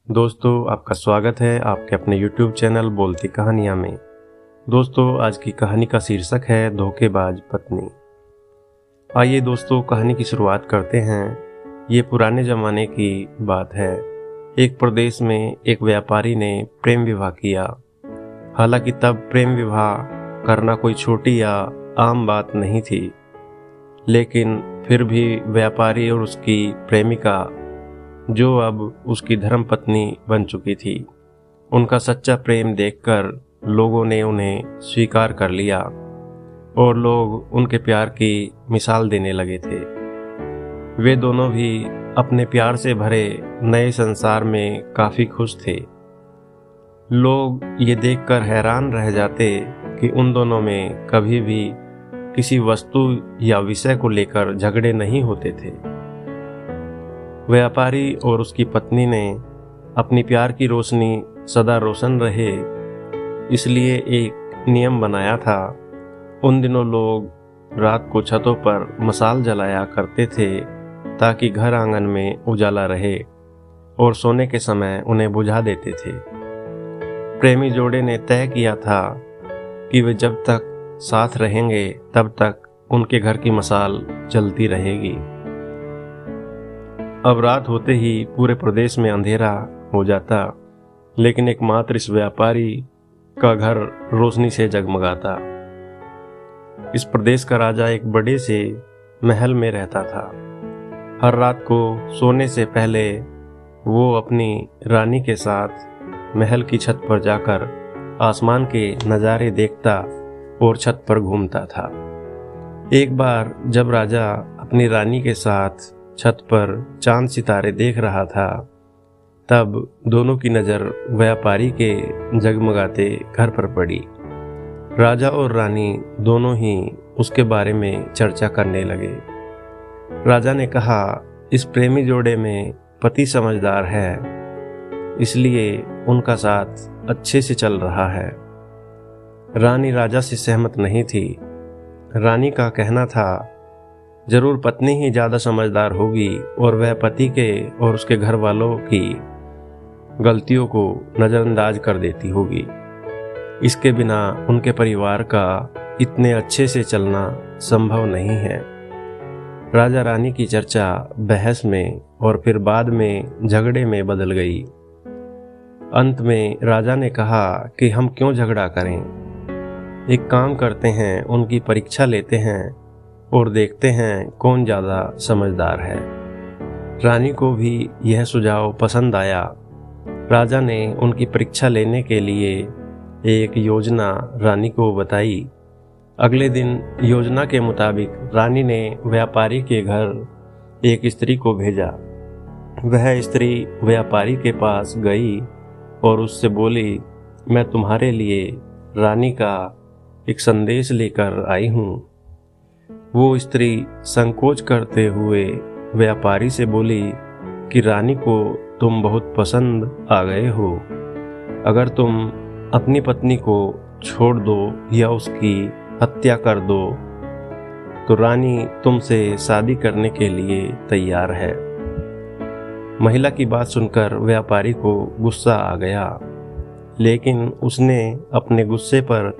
दोस्तों, आपका स्वागत है आपके अपने YouTube चैनल बोलती कहानियाँ में। दोस्तों, आज की कहानी का शीर्षक है धोखेबाज पत्नी। आइए दोस्तों, कहानी की शुरुआत करते हैं। ये पुराने ज़माने की बात है। एक प्रदेश में एक व्यापारी ने प्रेम विवाह किया। हालांकि तब प्रेम विवाह करना कोई छोटी या आम बात नहीं थी, लेकिन फिर भी व्यापारी और उसकी प्रेमिका, जो अब उसकी धर्मपत्नी बन चुकी थी, उनका सच्चा प्रेम देखकर लोगों ने उन्हें स्वीकार कर लिया और लोग उनके प्यार की मिसाल देने लगे थे। वे दोनों भी अपने प्यार से भरे नए संसार में काफ़ी खुश थे। लोग ये देखकर हैरान रह जाते कि उन दोनों में कभी भी किसी वस्तु या विषय को लेकर झगड़े नहीं होते थे। व्यापारी और उसकी पत्नी ने अपनी प्यार की रोशनी सदा रोशन रहे, इसलिए एक नियम बनाया था। उन दिनों लोग रात को छतों पर मशाल जलाया करते थे ताकि घर आंगन में उजाला रहे, और सोने के समय उन्हें बुझा देते थे। प्रेमी जोड़े ने तय किया था कि वे जब तक साथ रहेंगे तब तक उनके घर की मशाल जलती रहेगी। अब रात होते ही पूरे प्रदेश में अंधेरा हो जाता, लेकिन एकमात्र इस व्यापारी का घर रोशनी से जगमगाता। इस प्रदेश का राजा एक बड़े से महल में रहता था। हर रात को सोने से पहले वो अपनी रानी के साथ महल की छत पर जाकर आसमान के नज़ारे देखता और छत पर घूमता था। एक बार जब राजा अपनी रानी के साथ छत पर चांद सितारे देख रहा था, तब दोनों की नज़र व्यापारी के जगमगाते घर पर पड़ी। राजा और रानी दोनों ही उसके बारे में चर्चा करने लगे। राजा ने कहा, इस प्रेमी जोड़े में पति समझदार है, इसलिए उनका साथ अच्छे से चल रहा है। रानी राजा से सहमत नहीं थी। रानी का कहना था, जरूर पत्नी ही ज़्यादा समझदार होगी और वह पति के और उसके घर वालों की गलतियों को नज़रअंदाज कर देती होगी। इसके बिना उनके परिवार का इतने अच्छे से चलना संभव नहीं है। राजा रानी की चर्चा बहस में और फिर बाद में झगड़े में बदल गई। अंत में राजा ने कहा कि हम क्यों झगड़ा करें, एक काम करते हैं, उनकी परीक्षा लेते हैं और देखते हैं कौन ज़्यादा समझदार है। रानी को भी यह सुझाव पसंद आया। राजा ने उनकी परीक्षा लेने के लिए एक योजना रानी को बताई। अगले दिन योजना के मुताबिक रानी ने व्यापारी के घर एक स्त्री को भेजा। वह स्त्री व्यापारी के पास गई और उससे बोली, मैं तुम्हारे लिए रानी का एक संदेश लेकर आई हूँ। वो स्त्री संकोच करते हुए व्यापारी से बोली कि रानी को तुम बहुत पसंद आ गए हो। अगर तुम अपनी पत्नी को छोड़ दो या उसकी हत्या कर दो तो रानी तुमसे शादी करने के लिए तैयार है। महिला की बात सुनकर व्यापारी को गुस्सा आ गया, लेकिन उसने अपने गुस्से पर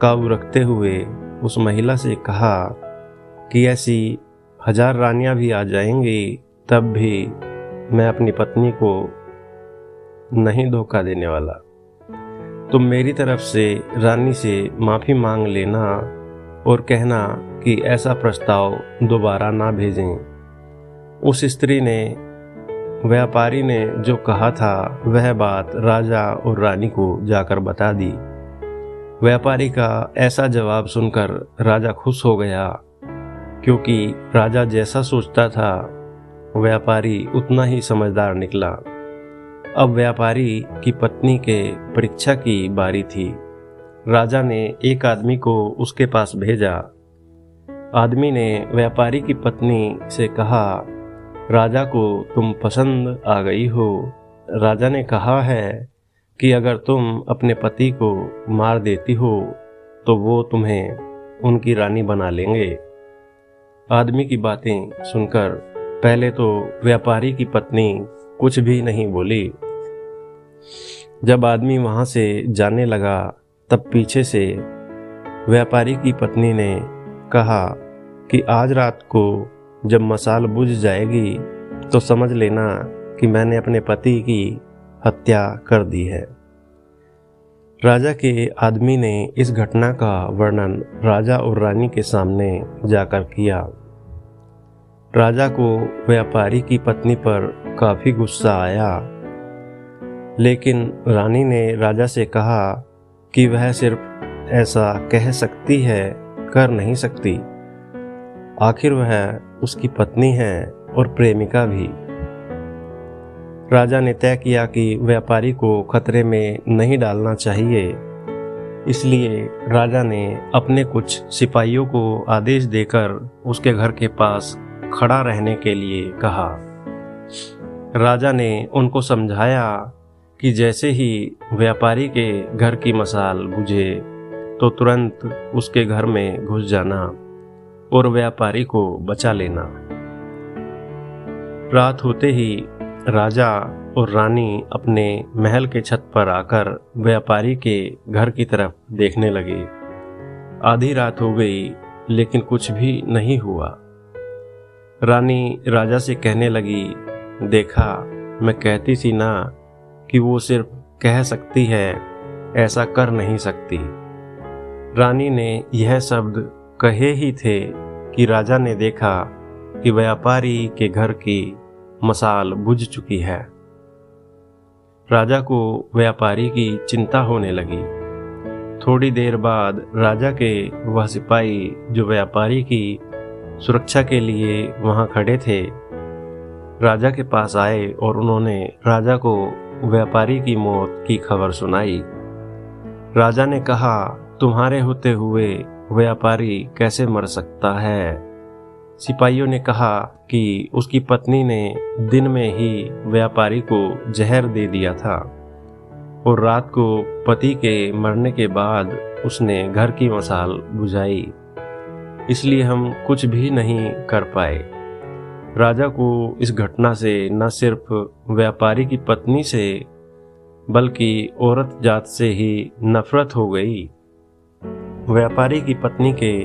काबू रखते हुए उस महिला से कहा कि ऐसी 1000 रानियां भी आ जाएंगी, तब भी मैं अपनी पत्नी को नहीं धोखा देने वाला। तुम मेरी तरफ से रानी से माफ़ी मांग लेना और कहना कि ऐसा प्रस्ताव दोबारा ना भेजें। उस स्त्री ने व्यापारी ने जो कहा था वह बात राजा और रानी को जाकर बता दी। व्यापारी का ऐसा जवाब सुनकर राजा खुश हो गया, क्योंकि राजा जैसा सोचता था व्यापारी उतना ही समझदार निकला। अब व्यापारी की पत्नी के परीक्षा की बारी थी। राजा ने एक आदमी को उसके पास भेजा। आदमी ने व्यापारी की पत्नी से कहा, राजा को तुम पसंद आ गई हो। राजा ने कहा है कि अगर तुम अपने पति को मार देती हो तो वो तुम्हें उनकी रानी बना लेंगे। आदमी की बातें सुनकर पहले तो व्यापारी की पत्नी कुछ भी नहीं बोली, जब आदमी वहां से जाने लगा तब पीछे से व्यापारी की पत्नी ने कहा कि आज रात को जब मशाल बुझ जाएगी तो समझ लेना कि मैंने अपने पति की हत्या कर दी है। राजा के आदमी ने इस घटना का वर्णन राजा और रानी के सामने जाकर किया। राजा को व्यापारी की पत्नी पर काफी गुस्सा आया, लेकिन रानी ने राजा से कहा कि वह सिर्फ ऐसा कह सकती है, कर नहीं सकती। आखिर वह उसकी पत्नी है और प्रेमिका भी। राजा ने तय किया कि व्यापारी को खतरे में नहीं डालना चाहिए, इसलिए राजा ने अपने कुछ सिपाहियों को आदेश देकर उसके घर के पास खड़ा रहने के लिए कहा। राजा ने उनको समझाया कि जैसे ही व्यापारी के घर की मशाल बुझे तो तुरंत उसके घर में घुस जाना और व्यापारी को बचा लेना। रात होते ही राजा और रानी अपने महल के छत पर आकर व्यापारी के घर की तरफ देखने लगे। आधी रात हो गई लेकिन कुछ भी नहीं हुआ। रानी राजा से कहने लगी, देखा, मैं कहती थी ना कि वो सिर्फ कह सकती है, ऐसा कर नहीं सकती। रानी ने यह शब्द कहे ही थे कि राजा ने देखा कि व्यापारी के घर की मशाल बुझ चुकी है। राजा को व्यापारी की चिंता होने लगी। थोड़ी देर बाद राजा के वह सिपाही जो व्यापारी की सुरक्षा के लिए वहां खड़े थे, राजा के पास आए और उन्होंने राजा को व्यापारी की मौत की खबर सुनाई। राजा ने कहा, तुम्हारे होते हुए व्यापारी कैसे मर सकता है? सिपाहियों ने कहा कि उसकी पत्नी ने दिन में ही व्यापारी को जहर दे दिया था और रात को पति के मरने के बाद उसने घर की मशाल बुझाई, इसलिए हम कुछ भी नहीं कर पाए। राजा को इस घटना से न सिर्फ व्यापारी की पत्नी से बल्कि औरत जात से ही नफरत हो गई। व्यापारी की पत्नी के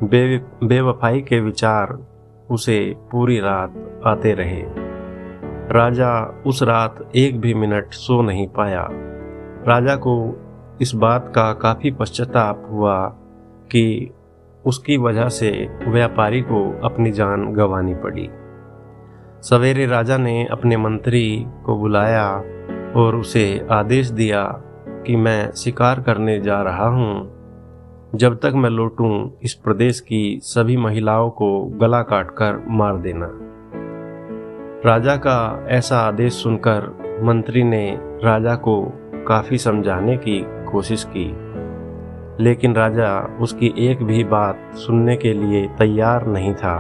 बेवफाई के विचार उसे पूरी रात आते रहे। राजा उस रात एक भी मिनट सो नहीं पाया। राजा को इस बात का काफी पश्चाताप हुआ कि उसकी वजह से व्यापारी को अपनी जान गंवानी पड़ी। सवेरे राजा ने अपने मंत्री को बुलाया और उसे आदेश दिया कि मैं शिकार करने जा रहा हूँ, जब तक मैं लौटूं इस प्रदेश की सभी महिलाओं को गला काटकर मार देना। राजा का ऐसा आदेश सुनकर मंत्री ने राजा को काफी समझाने की कोशिश की, लेकिन राजा उसकी एक भी बात सुनने के लिए तैयार नहीं था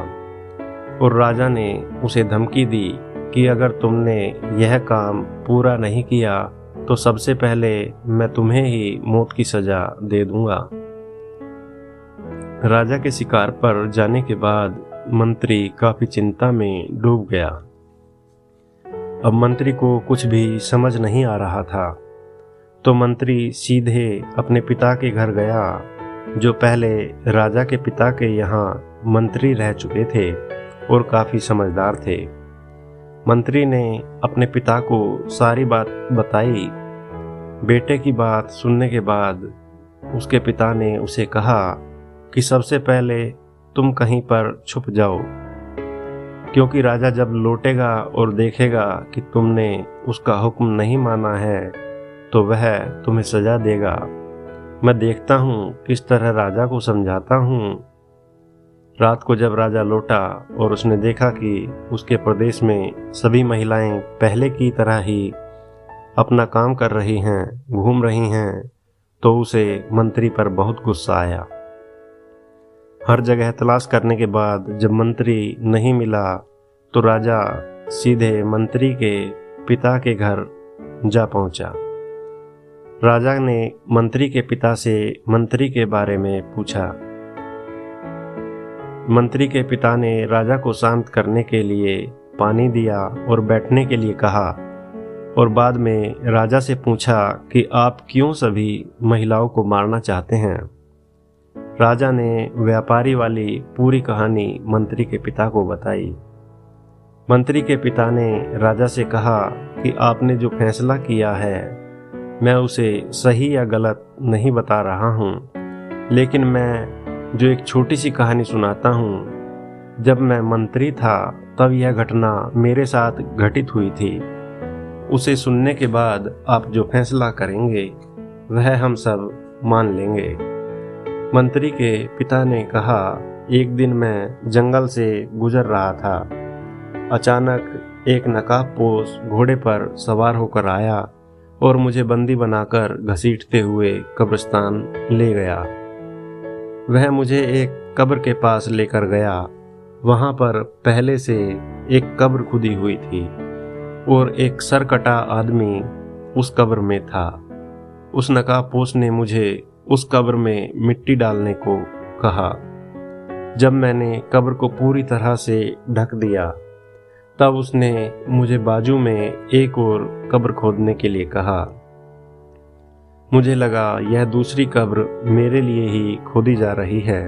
और राजा ने उसे धमकी दी कि अगर तुमने यह काम पूरा नहीं किया तो सबसे पहले मैं तुम्हें ही मौत की सजा दे दूंगा। राजा के शिकार पर जाने के बाद मंत्री काफी चिंता में डूब गया। अब मंत्री को कुछ भी समझ नहीं आ रहा था, तो मंत्री सीधे अपने पिता के घर गया, जो पहले राजा के पिता के यहाँ मंत्री रह चुके थे और काफी समझदार थे। मंत्री ने अपने पिता को सारी बात बताई। बेटे की बात सुनने के बाद उसके पिता ने उसे कहा कि सबसे पहले तुम कहीं पर छुप जाओ, क्योंकि राजा जब लौटेगा और देखेगा कि तुमने उसका हुक्म नहीं माना है तो वह तुम्हें सजा देगा। मैं देखता हूँ किस तरह राजा को समझाता हूँ। रात को जब राजा लौटा और उसने देखा कि उसके प्रदेश में सभी महिलाएं पहले की तरह ही अपना काम कर रही हैं, घूम रही हैं, तो उसे मंत्री पर बहुत गुस्सा आया। हर जगह तलाश करने के बाद जब मंत्री नहीं मिला तो राजा सीधे मंत्री के पिता के घर जा पहुंचा। राजा ने मंत्री के पिता से मंत्री के बारे में पूछा। मंत्री के पिता ने राजा को शांत करने के लिए पानी दिया और बैठने के लिए कहा। और बाद में राजा से पूछा कि आप क्यों सभी महिलाओं को मारना चाहते हैं। राजा ने व्यापारी वाली पूरी कहानी मंत्री के पिता को बताई। मंत्री के पिता ने राजा से कहा कि आपने जो फैसला किया है मैं उसे सही या गलत नहीं बता रहा हूँ, लेकिन मैं जो एक छोटी सी कहानी सुनाता हूँ। जब मैं मंत्री था तब यह घटना मेरे साथ घटित हुई थी। उसे सुनने के बाद आप जो फैसला करेंगे वह हम सब मान लेंगे। मंत्री के पिता ने कहा, एक दिन मैं जंगल से गुजर रहा था। अचानक एक नकाबपोश घोड़े पर सवार होकर आया और मुझे बंदी बनाकर घसीटते हुए कब्रिस्तान ले गया। वह मुझे एक कब्र के पास लेकर गया। वहां पर पहले से एक कब्र खुदी हुई थी और एक सरकटा आदमी उस कब्र में था। उस नकाबपोश ने मुझे उस कब्र में मिट्टी डालने को कहा। जब मैंने कब्र को पूरी तरह से ढक दिया तब उसने मुझे बाजू में एक और कब्र खोदने के लिए कहा। मुझे लगा यह दूसरी कब्र मेरे लिए ही खोदी जा रही है।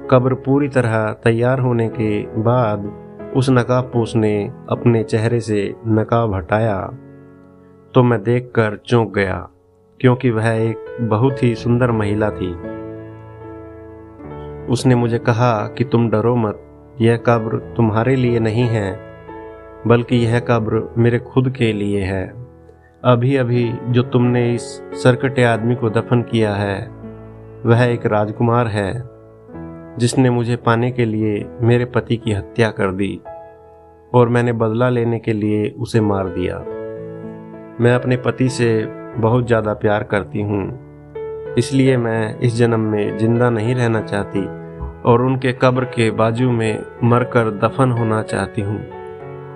कब्र पूरी तरह तैयार होने के बाद उस नकाबपोश ने अपने चेहरे से नकाब हटाया तो मैं देखकर चौंक गया, क्योंकि वह एक बहुत ही सुंदर महिला थी। उसने मुझे कहा कि तुम डरो मत, यह कब्र तुम्हारे लिए नहीं है बल्कि यह कब्र मेरे खुद के लिए है। अभी अभी जो तुमने इस सरकटे आदमी को दफन किया है वह एक राजकुमार है जिसने मुझे पाने के लिए मेरे पति की हत्या कर दी और मैंने बदला लेने के लिए उसे मार दिया। मैं अपने पति से बहुत ज़्यादा प्यार करती हूँ, इसलिए मैं इस जन्म में जिंदा नहीं रहना चाहती और उनके कब्र के बाजू में मरकर दफन होना चाहती हूँ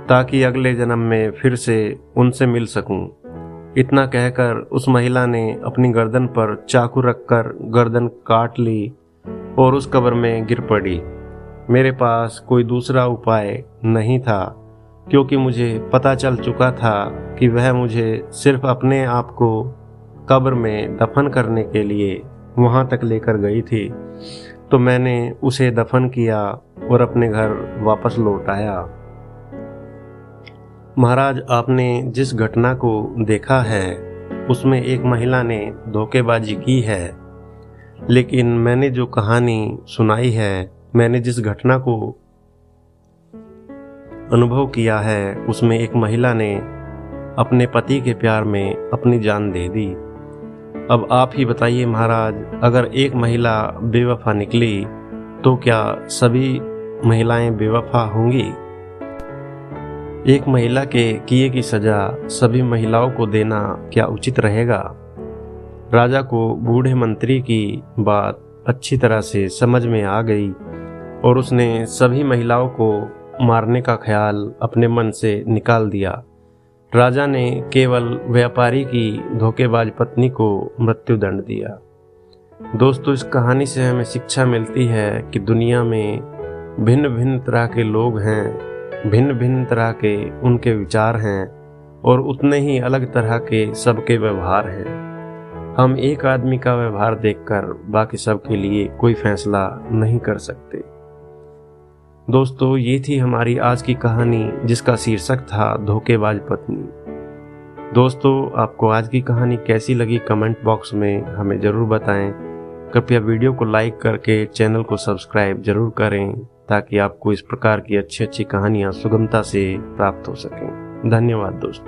ताकि अगले जन्म में फिर से उनसे मिल सकूं। इतना कहकर उस महिला ने अपनी गर्दन पर चाकू रखकर गर्दन काट ली और उस कब्र में गिर पड़ी। मेरे पास कोई दूसरा उपाय नहीं था, क्योंकि मुझे पता चल चुका था कि वह मुझे सिर्फ अपने आप को कब्र में दफन करने के लिए वहां तक लेकर गई थी। तो मैंने उसे दफन किया और अपने घर वापस लौट आया। महाराज, आपने जिस घटना को देखा है उसमें एक महिला ने धोखेबाजी की है, लेकिन मैंने जो कहानी सुनाई है, मैंने जिस घटना को अनुभव किया है उसमें एक महिला ने अपने पति के प्यार में अपनी जान दे दी। अब आप ही बताइए महाराज, अगर एक महिला बेवफा निकली तो क्या सभी महिलाएं बेवफा होंगी? एक महिला के किए की सजा सभी महिलाओं को देना क्या उचित रहेगा? राजा को बूढ़े मंत्री की बात अच्छी तरह से समझ में आ गई और उसने सभी महिलाओं को मारने का ख्याल अपने मन से निकाल दिया। राजा ने केवल व्यापारी की धोखेबाज पत्नी को मृत्युदंड दिया। दोस्तों, इस कहानी से हमें शिक्षा मिलती है कि दुनिया में भिन्न भिन्न तरह के लोग हैं, भिन्न भिन्न तरह के उनके विचार हैं और उतने ही अलग तरह के सबके व्यवहार हैं। हम एक आदमी का व्यवहार देखकर बाकी सब के लिए कोई फैसला नहीं कर सकते। दोस्तों, ये थी हमारी आज की कहानी जिसका शीर्षक था धोखेबाज पत्नी। दोस्तों, आपको आज की कहानी कैसी लगी कमेंट बॉक्स में हमें ज़रूर बताएं। कृपया वीडियो को लाइक करके चैनल को सब्सक्राइब जरूर करें ताकि आपको इस प्रकार की अच्छी अच्छी कहानियाँ सुगमता से प्राप्त हो सकें। धन्यवाद दोस्तों।